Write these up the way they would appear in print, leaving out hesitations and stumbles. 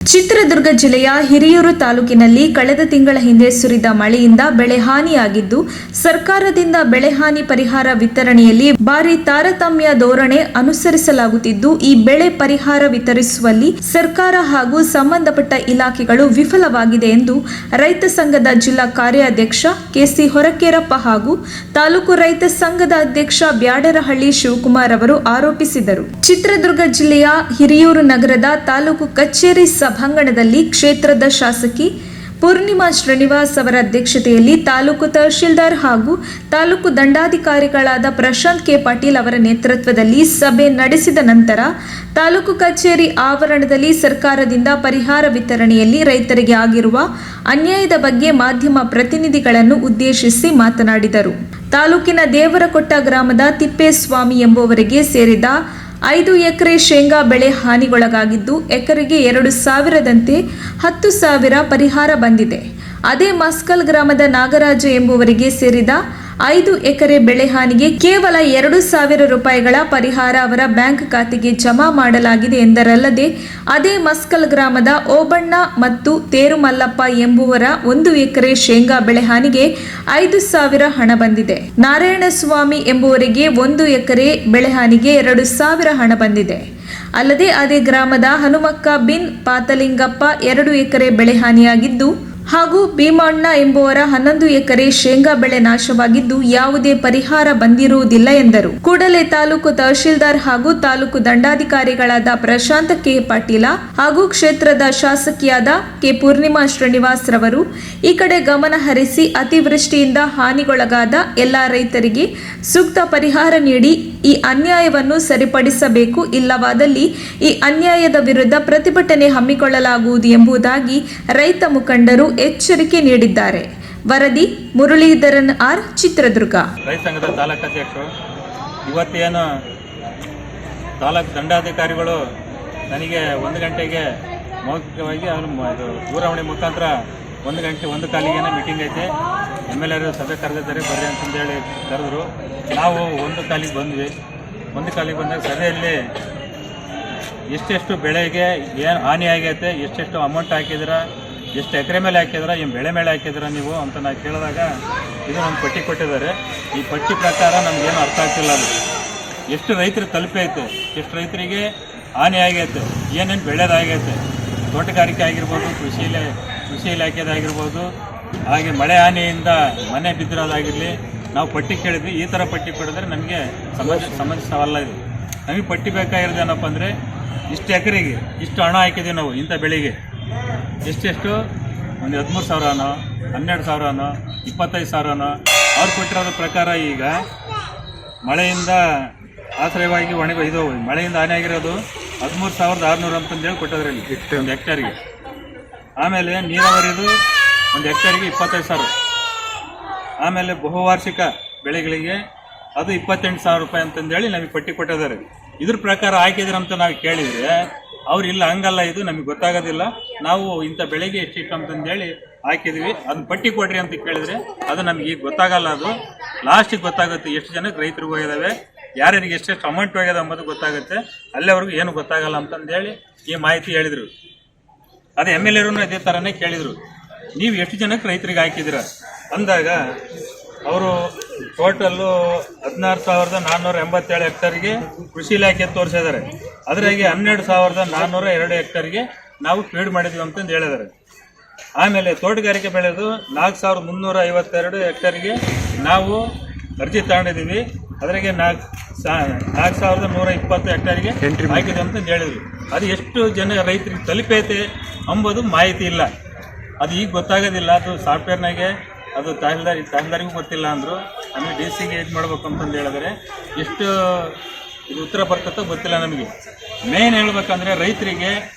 ಚಿತ್ರದುರ್ಗ ಜಿಲ್ಲೆಯ ಹಿರಿಯೂರು ತಾಲೂಕಿನಲ್ಲಿ ಕಳೆದ ತಿಂಗಳ ಹಿಂದೆ ಸುರಿದ ಮಳೆಯಿಂದ ಬೆಳೆ ಹಾನಿಯಾಗಿದ್ದು, ಸರ್ಕಾರದಿಂದ ಬೆಳೆ ಹಾನಿ ಪರಿಹಾರ ವಿತರಣೆಯಲ್ಲಿ ಭಾರಿ ತಾರತಮ್ಯ ಧೋರಣೆ ಅನುಸರಿಸಲಾಗುತ್ತಿದ್ದು, ಈ ಬೆಳೆ ಪರಿಹಾರ ವಿತರಿಸುವಲ್ಲಿ ಸರ್ಕಾರ ಹಾಗೂ ಸಂಬಂಧಪಟ್ಟ ಇಲಾಖೆಗಳು ವಿಫಲವಾಗಿದೆ ಎಂದು ರೈತ ಸಂಘದ ಜಿಲ್ಲಾ ಕಾರ್ಯಾಧ್ಯಕ್ಷ ಕೆಸಿ ಹೊರಕೇರಪ್ಪ ಹಾಗೂ ತಾಲೂಕು ರೈತ ಸಂಘದ ಅಧ್ಯಕ್ಷ ಬ್ಯಾಡರಹಳ್ಳಿ ಶಿವಕುಮಾರ್ ಅವರು ಆರೋಪಿಸಿದರು. ಚಿತ್ರದುರ್ಗ ಜಿಲ್ಲೆಯ ಹಿರಿಯೂರು ನಗರದ ತಾಲೂಕು ಕಚೇರಿ ಸಭಾಂಗಣದಲ್ಲಿ ಕ್ಷೇತ್ರದ ಶಾಸಕಿ ಪೂರ್ಣಿಮಾ ಶ್ರೀನಿವಾಸ್ ಅವರ ಅಧ್ಯಕ್ಷತೆಯಲ್ಲಿ ತಾಲೂಕು ತಹಶೀಲ್ದಾರ್ ಹಾಗೂ ತಾಲೂಕು ದಂಡಾಧಿಕಾರಿಗಳಾದ ಪ್ರಶಾಂತ್ ಕೆ ಪಾಟೀಲ್ ಅವರ ನೇತೃತ್ವದಲ್ಲಿ ಸಭೆ ನಡೆಸಿದ ನಂತರ ತಾಲೂಕು ಕಚೇರಿ ಆವರಣದಲ್ಲಿ ಸರ್ಕಾರದಿಂದ ಪರಿಹಾರ ವಿತರಣೆಯಲ್ಲಿ ರೈತರಿಗೆ ಆಗಿರುವ ಅನ್ಯಾಯದ ಬಗ್ಗೆ ಮಾಧ್ಯಮ ಪ್ರತಿನಿಧಿಗಳನ್ನು ಉದ್ದೇಶಿಸಿ ಮಾತನಾಡಿದರು. ತಾಲೂಕಿನ ದೇವರಕೊಟ್ಟ ಗ್ರಾಮದ ತಿಪ್ಪೇಸ್ವಾಮಿ ಎಂಬುವರಿಗೆ ಸೇರಿದ 5 ಎಕರೆ ಶೇಂಗಾ ಬೆಳೆ ಹಾನಿಗೊಳಗಾಗಿದ್ದು, ಎಕರೆಗೆ 2,000ದಂತೆ 10,000 ಪರಿಹಾರ ಬಂದಿದೆ. ಅದೇ ಮಸ್ಕಲ್ ಗ್ರಾಮದ ನಾಗರಾಜ ಎಂಬುವರಿಗೆ ಸೇರಿದ 5 ಎಕರೆ ಬೆಳೆ ಹಾನಿಗೆ ಕೇವಲ 2,000 ರೂಪಾಯಿಗಳ ಪರಿಹಾರ ಅವರ ಬ್ಯಾಂಕ್ ಖಾತೆಗೆ ಜಮಾ ಮಾಡಲಾಗಿದೆ ಎಂದರಲ್ಲದೆ, ಅದೇ ಮಸ್ಕಲ್ ಗ್ರಾಮದ ಓಬಣ್ಣ ಮತ್ತು ತೇರುಮಲ್ಲಪ್ಪ ಎಂಬುವರ 1 ಎಕರೆ ಶೇಂಗಾ ಬೆಳೆ ಹಾನಿಗೆ 5,000 ಹಣ ಬಂದಿದೆ. ನಾರಾಯಣಸ್ವಾಮಿ ಎಂಬುವರಿಗೆ 1 ಎಕರೆ ಬೆಳೆ ಹಾನಿಗೆ 2,000 ಹಣ ಬಂದಿದೆ. ಅಲ್ಲದೆ ಅದೇ ಗ್ರಾಮದ ಹನುಮಕ್ಕ ಬಿನ್ ಪಾತಲಿಂಗಪ್ಪ 2 ಎಕರೆ ಬೆಳೆ ಹಾನಿಯಾಗಿದ್ದು ಹಾಗೂ ಭೀಮಣ್ಣ ಎಂಬುವರ 11 ಎಕರೆ ಶೇಂಗಾ ಬೆಳೆ ನಾಶವಾಗಿದ್ದು, ಯಾವುದೇ ಪರಿಹಾರ ಬಂದಿರುವುದಿಲ್ಲ ಎಂದರು. ಕೂಡಲೇ ತಾಲೂಕು ತಹಶೀಲ್ದಾರ್ ಹಾಗೂ ತಾಲೂಕು ದಂಡಾಧಿಕಾರಿಗಳಾದ ಪ್ರಶಾಂತ್ ಕೆ ಪಾಟೀಲ ಹಾಗೂ ಕ್ಷೇತ್ರದ ಶಾಸಕಿಯಾದ ಕೆ ಪೂರ್ಣಿಮಾ ಶ್ರೀನಿವಾಸ್ ರವರು ಈ ಕಡೆ ಗಮನ ಹರಿಸಿ ಅತಿವೃಷ್ಟಿಯಿಂದ ಹಾನಿಗೊಳಗಾದ ಎಲ್ಲಾ ರೈತರಿಗೆ ಸೂಕ್ತ ಪರಿಹಾರ ನೀಡಿ ಈ ಅನ್ಯಾಯವನ್ನು ಸರಿಪಡಿಸಬೇಕು, ಇಲ್ಲವಾದಲ್ಲಿ ಈ ಅನ್ಯಾಯದ ವಿರುದ್ಧ ಪ್ರತಿಭಟನೆ ಹಮ್ಮಿಕೊಳ್ಳಲಾಗುವುದು ಎಂಬುದಾಗಿ ರೈತ ಮುಖಂಡರು ಎಚ್ಚರಿಕೆ ನೀಡಿದ್ದಾರೆ. ವರದಿ ಮುರಳೀಧರನ್ ಆರ್, ಚಿತ್ರದುರ್ಗ. ರೈತ ಸಂಘದ ತಾಲೂಕು ಅಧ್ಯಕ್ಷರು ಇವತ್ತೇನು ತಾಲೂಕು ದಂಡಾಧಿಕಾರಿಗಳು ನನಗೆ 1 ಗಂಟೆಗೆ ಮೌಖಿಕವಾಗಿ ದೂರವಾಣಿ ಮುಖಾಂತರ 1 ಗಂಟೆ 1 ಕಾಲಿಗೆ ಮೀಟಿಂಗ್ ಐತೆ, MLA ಸಭೆ ಕರೆದಿದ್ದಾರೆ ಬರ್ರಿ ಅಂತಂದೇಳಿ ಕರೆದ್ರು. ನಾವು 1 ಕಾಲಿಗೆ ಬಂದ್ವಿ. 1 ಕಾಲಿಗೆ ಬಂದಾಗ ಸಭೆಯಲ್ಲಿ ಎಷ್ಟೆಷ್ಟು ಬೆಳೆಗೆ ಏನು ಹಾನಿ ಆಗೈತೆ, ಎಷ್ಟೆಷ್ಟು ಅಮೌಂಟ್ ಹಾಕಿದಿರ, ಎಷ್ಟು ಎಕರೆ ಮೇಲೆ ಹಾಕಿದ್ರೆ, ಏನು ಬೆಳೆ ಮೇಲೆ ಹಾಕಿದ್ರೆ ನೀವು ಅಂತ ನಾವು ಕೇಳಿದಾಗ ಇದು ಒಂದು ಪಟ್ಟಿ ಕೊಟ್ಟಿದ್ದಾರೆ. ಈ ಪಟ್ಟಿ ಪ್ರಕಾರ ನಮಗೇನು ಅರ್ಥ ಆಗ್ತಿಲ್ಲ. ಅದು ಎಷ್ಟು ರೈತರಿಗೆ ತಲುಪೈತೆ, ಎಷ್ಟು ರೈತರಿಗೆ ಹಾನಿ ಆಗೈತೆ, ಏನೇನು ಬೆಳೆದಾಗೈತೆ, ತೋಟಗಾರಿಕೆ ಆಗಿರ್ಬೋದು, ಕೃಷಿ ಇಲಾಖೆದಾಗಿರ್ಬೋದು, ಹಾಗೆ ಮಳೆ ಹಾನಿಯಿಂದ ಮನೆ ಬಿದ್ದಿರೋದಾಗಿರಲಿ, ನಾವು ಪಟ್ಟಿ ಕೇಳಿದ್ವಿ. ಈ ಥರ ಪಟ್ಟಿ ಕೊಡಿದ್ರೆ ನಮಗೆ ಸಮಸ್ಯೆವಲ್ಲ. ಇದು ನಮಗೆ ಪಟ್ಟಿ ಬೇಕಾಗಿರೋದೇನಪ್ಪ ಅಂದರೆ ಇಷ್ಟು ಎಕರೆಗೆ ಇಷ್ಟು ಹಣ ಹಾಕಿದ್ದೀವಿ ನಾವು ಇಂಥ ಬೆಳೆಗೆ, ಎಷ್ಟೆಷ್ಟು ಒಂದು 13,000ನೋ 12,000ನೋ 25,000ನೋ ಅವ್ರು ಕೊಟ್ಟಿರೋದ್ರ ಪ್ರಕಾರ ಈಗ ಮಳೆಯಿಂದ ಆಶ್ರಯವಾಗಿ ಇದು ಮಳೆಯಿಂದ ಹಾನಿ ಆಗಿರೋದು 13,600 ಅಂತಂದೇಳಿ ಕೊಟ್ಟದ್ರಲ್ಲಿ ಒಂದು ಹೆಕ್ಟರ್ಗೆ. ಆಮೇಲೆ ನೀರಾವರಿದು ಒಂದು ಹೆಕ್ಟರ್ಗೆ 25,000. ಆಮೇಲೆ ಬಹುವಾರ್ಷಿಕ ಬೆಳೆಗಳಿಗೆ ಅದು 28,000 ರೂಪಾಯಿ ಅಂತಂದೇಳಿ ನಮಗೆ ಪಟ್ಟಿ ಕೊಟ್ಟಿದ್ದಾರೆ. ಇದ್ರ ಪ್ರಕಾರ ಹಾಕಿದ್ರಂತ ನಾವು ಕೇಳಿದರೆ ಅವ್ರು ಇಲ್ಲ, ಹಂಗಲ್ಲ, ಇದು ನಮಗೆ ಗೊತ್ತಾಗೋದಿಲ್ಲ, ನಾವು ಇಂಥ ಬೆಳೆಗೆ ಎಷ್ಟಿಟ್ಟು ಅಂತಂದೇಳಿ ಹಾಕಿದ್ವಿ, ಅದನ್ನ ಪಟ್ಟಿ ಕೊಡ್ರಿ ಅಂತ ಕೇಳಿದರೆ ಅದು ನಮಗೆ ಈಗ ಗೊತ್ತಾಗಲ್ಲ. ಅದು ಲಾಸ್ಟಿಗೆ ಗೊತ್ತಾಗುತ್ತೆ ಎಷ್ಟು ಜನಕ್ಕೆ ರೈತರಿಗೆ ಹೋಗಿದ್ದಾವೆ, ಯಾರ್ಯಾರಿಗೆ ಎಷ್ಟೆಷ್ಟು ಅಮೌಂಟ್ ಹೋಗ್ಯದ ಅಂಬೋದು ಗೊತ್ತಾಗುತ್ತೆ. ಅಲ್ಲೇವರೆಗೂ ಏನು ಗೊತ್ತಾಗಲ್ಲ ಅಂತಂದೇಳಿ ಈ ಮಾಹಿತಿ ಹೇಳಿದರು. ಅದು MLA ಇದೇ ಥರನೇ ಕೇಳಿದರು, ನೀವು ಎಷ್ಟು ಜನಕ್ಕೆ ರೈತರಿಗೆ ಹಾಕಿದ್ದೀರ ಅಂದಾಗ ಅವರು ಟೋಟಲ್ಲು 16,487 ಹೆಕ್ಟರ್ಗೆ ಕೃಷಿ ಇಲಾಖೆ ತೋರಿಸಿದ್ದಾರೆ. ಅದರಾಗೆ 12,402 ಹೆಕ್ಟರ್ಗೆ ನಾವು ಫೀಡ್ ಮಾಡಿದ್ವಿ ಅಂತಂದು ಹೇಳಿದ್ದಾರೆ. ಆಮೇಲೆ ತೋಟಗಾರಿಕೆ ಬೆಳೆದು 4,352 ಹೆಕ್ಟರ್ಗೆ ನಾವು ಅರ್ಜಿ ತಗೊಂಡಿದ್ದೀವಿ. ಅದರಾಗೆ 4,120 ಹೆಕ್ಟರ್ಗೆ ಹಾಕಿದ್ವಿ ಅಂತಂದು ಹೇಳಿದ್ವಿ. ಅದು ಎಷ್ಟು ಜನ ರೈತರಿಗೆ ತಲುಪೈತೆ ಅಂಬೋದು ಮಾಹಿತಿ ಇಲ್ಲ. ಅದು ಈಗ ಗೊತ್ತಾಗೋದಿಲ್ಲ. ಅದು ಸಾಫ್ಟ್ವೇರ್ನಾಗೆ ಅದು ತಹಶೀಲ್ದಾರಿಗೂ ಗೊತ್ತಿಲ್ಲ ಅಂದರು. ಆಮೇಲೆ DCಗೆ ಇದು ಮಾಡ್ಬೇಕು ಅಂತಂದು ಹೇಳಿದ್ರೆ ಎಷ್ಟು ಇದು ಉತ್ತರ ಬರ್ತತ್ತೋ ಗೊತ್ತಿಲ್ಲ ನಮಗೆ. ಮೇನ್ ಹೇಳ್ಬೇಕಂದ್ರೆ ರೈತರಿಗೆ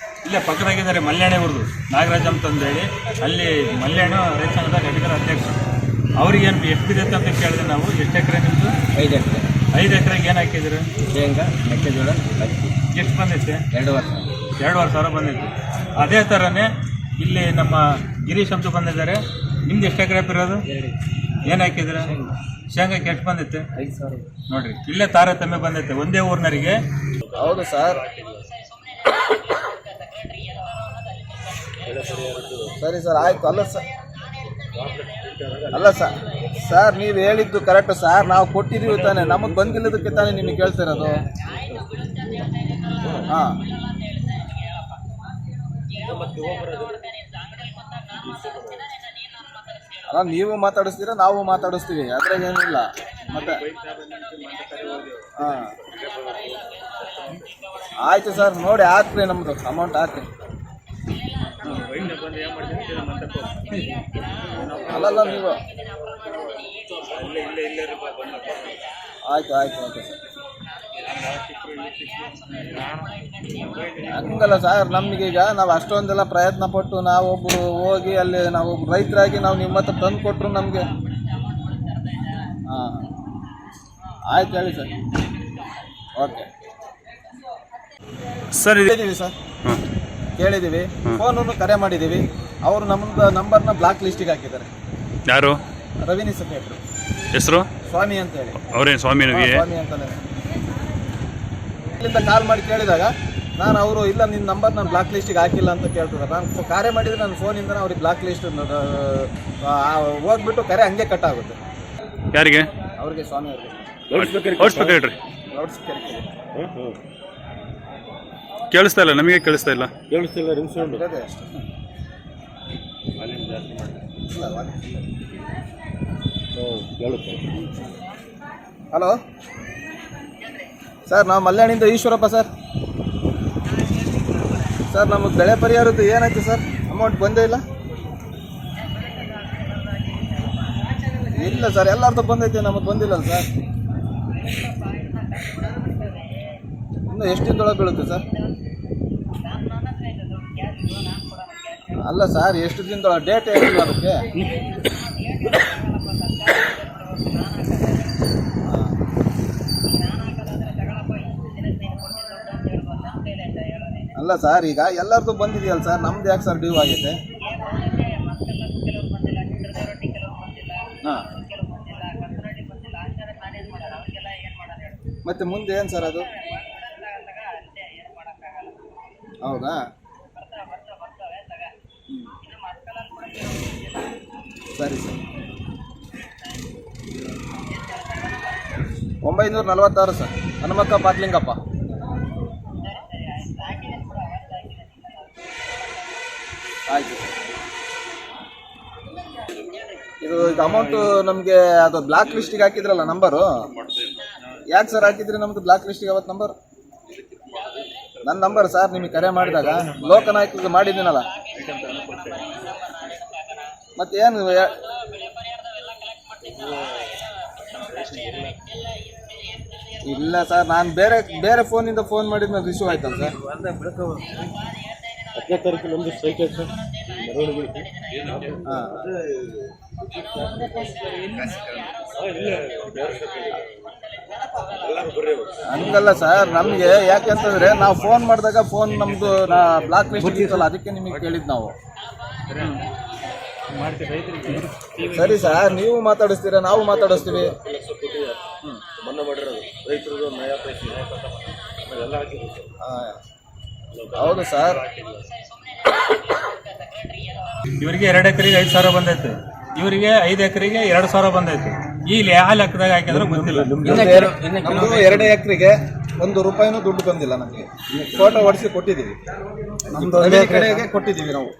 ಇಲ್ಲೇ ಪಕ್ಕದಾಗಿದ್ದಾರೆ ಮಲ್ಯಾಣಿ ಅವ್ರದ್ದು ನಾಗರಾಜ್ ಅಂತಂದೇಳಿ, ಅಲ್ಲಿ ಮಲ್ಯಾಣ ರೈತ ಸಂಘದ ಅಧ್ಯಕ್ಷರು. ಅವ್ರಿಗೇನು ಎಷ್ಟು ಬಿದ್ದೈತೆ ಅಂತ ಕೇಳಿದ್ರೆ ನಾವು ಎಷ್ಟು ಎಕರೆ ನಿಮ್ಮದು? 5 ಎಕರೆ. 5 ಎಕರೆಗೆ ಏನು ಹಾಕಿದ್ರು? ಶೇಂಗಾ, ಮೆಕ್ಕೆಜೋಳ, ಹತ್ತಿ. ಎಷ್ಟು ಬಂದೈತೆ? 2,500 ಬಂದೈತೆ. ಅದೇ ಥರನೇ ಇಲ್ಲಿ ನಮ್ಮ ಗಿರೀಶ್ ಅಂತ ಬಂದಿದ್ದಾರೆ. ನಿಮ್ದು ಎಷ್ಟು ಎಕರೆ ಇರೋದು? ಏನು ಹಾಕಿದ್ರೆ? ಶೇಂಗಾಕ್ಕೆ ಎಷ್ಟು ಬಂದೈತೆ? 5,000 ನೋಡ್ರಿ, ಇಲ್ಲೇ ತಾರತಮ್ಯ ಬಂದೈತೆ ಒಂದೇ ಊರಿನರಿಗೆ. ಹೌದು ಸರ್, ಸರಿ ಸರ್ ಆಯಿತು. ಅಲ್ಲ ಸರ್ ನೀವು ಹೇಳಿದ್ದು ಕರೆಕ್ಟ್ ಸರ್. ನಾವು ಕೊಟ್ಟಿದ್ದೀವಿ ತಾನೆ, ನಮಗೆ ಬಂದಿಲ್ಲದಕ್ಕೆ ತಾನೇ ನಿಮಗೆ ಕೇಳ್ತಿರೋದು. ಹಾಂ ಅಲ್ಲ, ನೀವು ಮಾತಾಡಿಸ್ತೀರಾ, ನಾವು ಮಾತಾಡಿಸ್ತೀವಿ, ಅದ್ರಾಗ ಏನಿಲ್ಲ. ಮತ್ತೆ ಹಾಂ ಆಯಿತು ಸರ್, ನೋಡಿ ಹಾಕ್ರಿ, ನಮ್ಮದು ಅಮೌಂಟ್ ಹಾಕ್ರಿ. ಅಲ್ಲಲ್ಲ ನೀವು ಆಯ್ತು ಓಕೆ ಸರ್. ಹಂಗಲ್ಲ ಸರ್, ನಮಗೀಗ ನಾವು ಅಷ್ಟೊಂದೆಲ್ಲ ಪ್ರಯತ್ನ ಪಟ್ಟು ನಾವೊಬ್ಬರು ಹೋಗಿ ಅಲ್ಲಿ ನಾವು ರೈತರಾಗಿ ನಾವು ನಿಮ್ಮ ಹತ್ರ ತಂದು ಕೊಟ್ಟರು ನಮಗೆ. ಹಾಂ ಆಯ್ತು ಹೇಳಿ ಸರ್. ಓಕೆ ಸರ್ ಕೇಳಿದ್ದೀವಿ ಸರ್, ಕೇಳಿದ್ದೀವಿ, ಫೋನನ್ನು ಕರೆ ಮಾಡಿದ್ದೀವಿ. ಅವರು ನಮ್ಮದು ನಂಬರ್ನ ಬ್ಲಾಕ್ ಲಿಸ್ಟಿಗೆ ಹಾಕಿದ್ದಾರೆ. ಯಾರು? Revenue secretary. ಹೆಸರು? ಸ್ವಾಮಿ ಅಂತ ಹೇಳಿ. ಅವರೇನು ಸ್ವಾಮಿ? ಸ್ವಾಮಿ ಅಂತಾನೆ. ಇಲ್ಲಿಂದ ಕಾಲ್ ಮಾಡಿ ಕೇಳಿದಾಗ ನಾನು ಅವರು ಇಲ್ಲ, ನಿನ್ನ ನಂಬರ್ ನಾನು ಬ್ಲಾಕ್ ಲಿಸ್ಟಿಗೆ ಹಾಕಿಲ್ಲ ಅಂತ ಕೇಳ್ತಿದ್ದಾರೆ. ನಾನು ಕರೆ ಮಾಡಿದರೆ ನನ್ನ ಫೋನಿಂದ ಅವ್ರಿಗೆ ಬ್ಲಾಕ್ ಲಿಸ್ಟ್ ಹೋಗ್ಬಿಟ್ಟು ಕರೆ ಹಂಗೆ ಕಟ್ ಆಗುತ್ತೆ. ಯಾರಿಗೆ? ಅವ್ರಿಗೆ, ಸ್ವಾಮಿ ಅವ್ರಿಗೆ. ಲೌಡ್ ಸ್ಪೀಕರ್ ಇಡ್ರಿ. ಲೌಡ್ ಸ್ಪೀಕರ್ ಕೇಳಿಸ್ತಾ ಇಲ್ಲ, ನಮಗೆ ಕೇಳಿಸ್ತಾ ಇಲ್ಲ. ಇರೋದೇ ಅಷ್ಟೇ. ಹಲೋ ಸರ್, ನಾವು ಮಲ್ಯಾಣಿಂದ ಈಶ್ವರಪ್ಪ ಸರ್. ಸರ್ ನಮಗೆ ಬೆಳೆ ಪರಿಹಾರದ್ದು ಏನಾಯ್ತು ಸರ್? ಅಮೌಂಟ್ ಬಂದೇ ಇಲ್ಲ. ಇಲ್ಲ ಸರ್, ಎಲ್ಲರದ್ದು ಬಂದೈತೆ, ನಮಗೆ ಬಂದಿಲ್ಲಲ್ಲ ಸರ್. ಇನ್ನು ಎಷ್ಟು ದಿನದೊಳಗೆ ಬೀಳುತ್ತೆ ಸರ್? ಅಲ್ಲ ಸರ್, ಎಷ್ಟು ದಿನದೊಳಗೆ ಡೇಟ್ ಏನಿಲ್ಲ ಅದಕ್ಕೆ. ಅಲ್ಲ ಸರ್, ಈಗ ಎಲ್ಲರದ್ದು ಬಂದಿದೆಯಲ್ಲ ಸರ್, ನಮ್ದು ಯಾಕೆ ಸರ್ ಡ್ಯೂ ಆಗೈತೆ? ಹಾಂ ಮತ್ತೆ ಮುಂದೆ ಏನು ಸರ್ ಅದು? ಹೌದಾ? ಸರಿ ಸರ್. 946 ಸರ್, ಹನುಮಕ್ಕ ಪಾಟ್ಲಿಂಗಪ್ಪ. ಆಯಿತು ಸರ್. ಇದು ಈಗ ಅಮೌಂಟು ನಮಗೆ ಅದು ಬ್ಲಾಕ್ ಲಿಸ್ಟಿಗೆ ಹಾಕಿದ್ರಲ್ಲ ನಂಬರು, ಯಾಕೆ ಸರ್ ಹಾಕಿದ್ರಿ ನಮ್ಮದು ಬ್ಲಾಕ್ ಲಿಸ್ಟಿಗೆ ಅವತ್ತು ನಂಬರ್? ನನ್ನ ನಂಬರ್ ಸರ್, ನಿಮಗೆ ಕರೆ ಮಾಡಿದಾಗ ಲೋಕನಾಯಕಿಗೆ ಮಾಡಿದ್ದೀನಲ್ಲ. ಮತ್ತೇನು ಇಲ್ಲ ಸರ್, ನಾನು ಬೇರೆ ಫೋನಿಂದ ಫೋನ್ ಮಾಡಿದ್ಮೇಲೆ ರಿಸೀವ್ ಆಯ್ತಲ್ಲ ಸರ್. 10ನೇ ತಾರೀಕು ನಮ್ಮದು ಸ್ಟ್ರೈಕ್ ಆಯ್ತು ಸರ್, ಮೆರವಣಿಗೆ. ಹಾಂ ಹಂಗಲ್ಲ ಸರ್, ನಮಗೆ ಯಾಕೆಂತಂದರೆ ನಾವು ಫೋನ್ ಮಾಡಿದಾಗ ಫೋನ್ ನಮ್ಮದು ಬ್ಲಾಕ್ ಲಿಸ್ಟ್ ಇತ್ತಲ್ಲ, ಅದಕ್ಕೆ ನಿಮಗೆ ಕೇಳಿದ್ದು ನಾವು. ಸರಿ ಸರ್, ನೀವು ಮಾತಾಡಿಸ್ತೀರಾ, ನಾವು ಮಾತಾಡಿಸ್ತೀವಿ. ಮನ್ನಾ ಮಾಡಿರೋದು ರೈತರದು ನಯಾ ಪೈಸೆ ಎಲ್ಲ ಹಾಕಿದ್ರು ಸರ್. ಹೌದು ಸರ್. ಇವರಿಗೆ 2 ಎಕರೆಗೆ 5,000 ಬಂದೈತೆ, ಇವರಿಗೆ 5 ಎಕರೆಗೆ 2,000 ಬಂದೈತೆ. ಈ ಯಾವ ಲೆಕ್ಕದಾಗ ಹಾಕಿದ್ರೆ ಗೊತ್ತಿಲ್ಲ. ನಮ್ಮದು 2 ಎಕರೆಗೆ 1 ರೂಪಾಯಿನೂ ದುಡ್ಡು ಬಂದಿಲ್ಲ ನಮಗೆ. ಫೋಟೋ ಹೊಡಿಸಿ ಕೊಟ್ಟಿದ್ದೀವಿ, ನಮ್ಮದು 2 ಎಕರೆಗೆ ಕೊಟ್ಟಿದ್ದೀವಿ ನಾವು.